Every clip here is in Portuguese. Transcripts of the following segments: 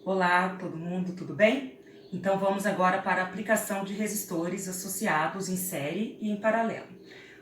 Olá, todo mundo, tudo bem? Então vamos agora para a aplicação de resistores associados em série e em paralelo.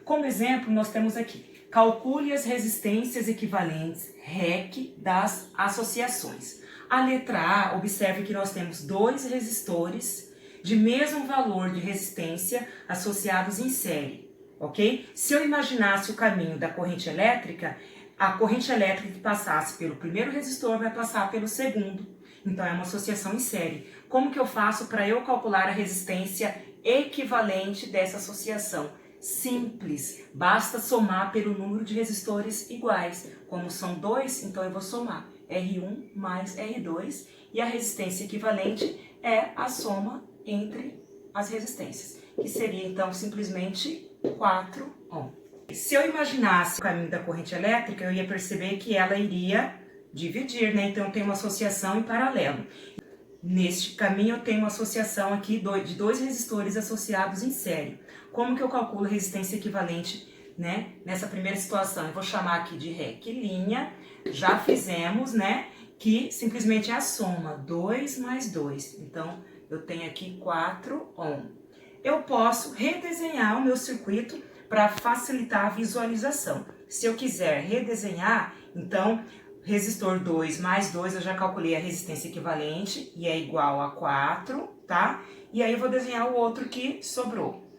Como exemplo, nós temos aqui, calcule as resistências equivalentes REC das associações. A letra A, observe que nós temos dois resistores de mesmo valor de resistência associados em série, ok? Se eu imaginasse o caminho da corrente elétrica, a corrente elétrica que passasse pelo primeiro resistor vai passar pelo segundo. Então, é uma associação em série. Como que eu faço para eu calcular a resistência equivalente dessa associação? Simples, basta somar pelo número de resistores iguais. Como são dois, então eu vou somar R1 mais R2 e a resistência equivalente é a soma entre as resistências, que seria então simplesmente 4 ohm. Se eu imaginasse o caminho da corrente elétrica, eu ia perceber que ela iria dividir, né? Então eu tenho uma associação em paralelo. Neste caminho eu tenho uma associação aqui de dois resistores associados em série. Como que eu calculo a resistência equivalente, né, nessa primeira situação? Eu vou chamar aqui de REC', já fizemos, né, que simplesmente é a soma, 2 mais 2. Então eu tenho aqui 4 ohm. Eu posso redesenhar o meu circuito para facilitar a visualização. Se eu quiser redesenhar, então resistor 2 mais 2, eu já calculei a resistência equivalente e é igual a 4, tá? E aí eu vou desenhar o outro que sobrou.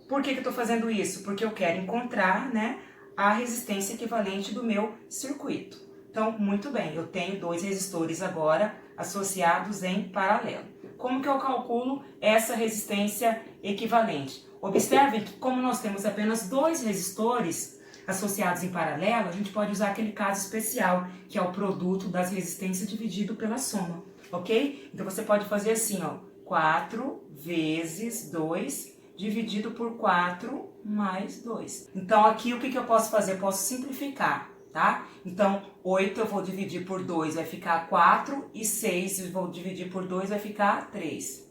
Por que eu estou fazendo isso? Porque eu quero encontrar, né, a resistência equivalente do meu circuito. Então, muito bem, eu tenho dois resistores agora associados em paralelo. Como que eu calculo essa resistência equivalente? Observem que como nós temos apenas dois resistores associados em paralelo, a gente pode usar aquele caso especial, que é o produto das resistências dividido pela soma, ok? Então você pode fazer assim, ó, 4 vezes 2 dividido por 4 mais 2. Então aqui o que eu posso fazer? Eu posso simplificar, tá? Então 8 eu vou dividir por 2, vai ficar 4, e 6 eu vou dividir por 2, vai ficar 3.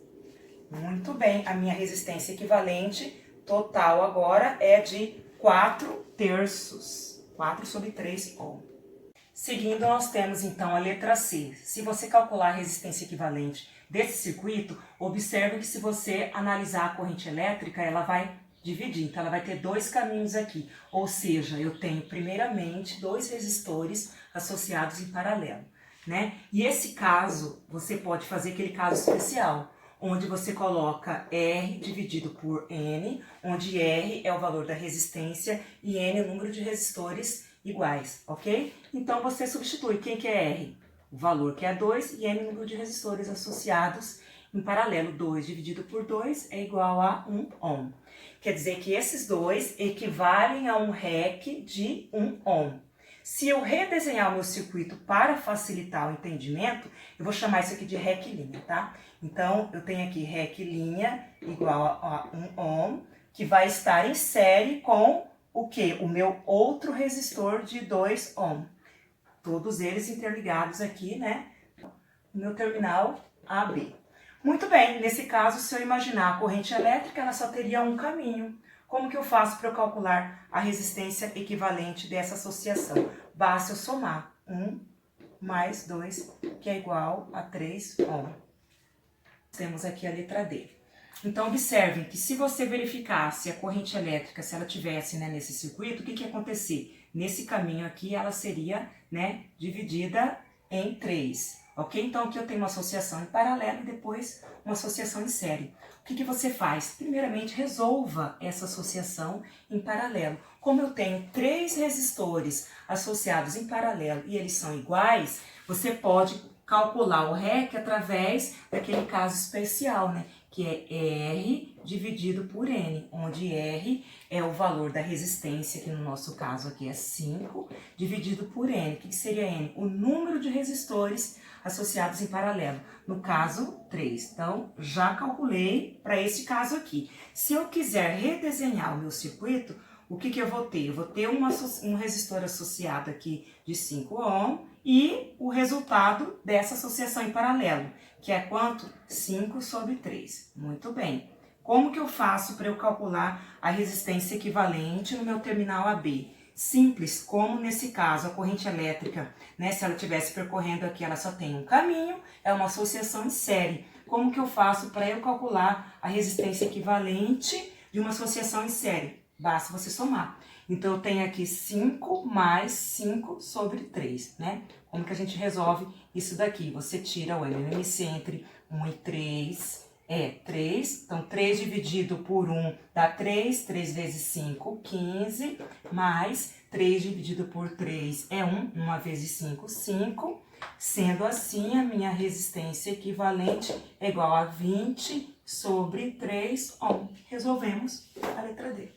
Muito bem, a minha resistência equivalente total agora é de 4/3, 4/3 ohm. Seguindo, nós temos então a letra C. Se você calcular a resistência equivalente desse circuito, observe que se você analisar a corrente elétrica, ela vai dividir. Então, ela vai ter dois caminhos aqui. Ou seja, eu tenho primeiramente dois resistores associados em paralelo, né? E esse caso, você pode fazer aquele caso especial, onde você coloca R dividido por N, onde R é o valor da resistência e N é o número de resistores iguais, ok? Então você substitui. Quem que é R? O valor que é 2 e N é o número de resistores associados em paralelo. 2 dividido por 2 é igual a 1 ohm. Quer dizer que esses dois equivalem a um REC de 1 ohm. Se eu redesenhar o meu circuito para facilitar o entendimento, eu vou chamar isso aqui de REC', tá? Então, eu tenho aqui REC' igual a 1 ohm, que vai estar em série com o quê? O meu outro resistor de 2 ohm. Todos eles interligados aqui, né? No meu terminal AB. Muito bem, nesse caso, se eu imaginar a corrente elétrica, ela só teria um caminho. Como que eu faço para eu calcular a resistência equivalente dessa associação? Basta eu somar 1 mais 2, que é igual a 3 ohm. Temos aqui a letra D. Então, observem que se você verificasse a corrente elétrica, se ela tivesse, né, nesse circuito, o que ia acontecer? Nesse caminho aqui, ela seria, né, dividida em 3, ok? Então, aqui eu tenho uma associação em paralelo e depois uma associação em série. O que você faz? Primeiramente, resolva essa associação em paralelo. Como eu tenho 3 resistores associados em paralelo e eles são iguais, você pode calcular o REC através daquele caso especial, né? Que é R dividido por N, onde R é o valor da resistência, que no nosso caso aqui é 5, dividido por N. O que seria N? O número de resistores associados em paralelo, no caso 3. Então, já calculei para esse caso aqui. Se eu quiser redesenhar o meu circuito, o que eu vou ter? Eu vou ter um resistor associado aqui de 5 ohm e o resultado dessa associação em paralelo, que é quanto? 5/3. Muito bem. Como que eu faço para eu calcular a resistência equivalente no meu terminal AB? simples, como nesse caso a corrente elétrica, né, se ela estivesse percorrendo aqui, ela só tem um caminho, é uma associação em série. Como que eu faço para eu calcular a resistência equivalente de uma associação em série? Basta você somar. Então, eu tenho aqui 5 mais 5 sobre 3, né? Como que a gente resolve isso daqui? Você tira o LMC entre 1 e 3, 3. Então, 3 dividido por 1 dá 3, 3 vezes 5, 15, mais 3 dividido por 3 é 1, 1 vezes 5, 5. Sendo assim, a minha resistência equivalente é igual a 20 sobre 3 ohm. Resolvemos a letra D.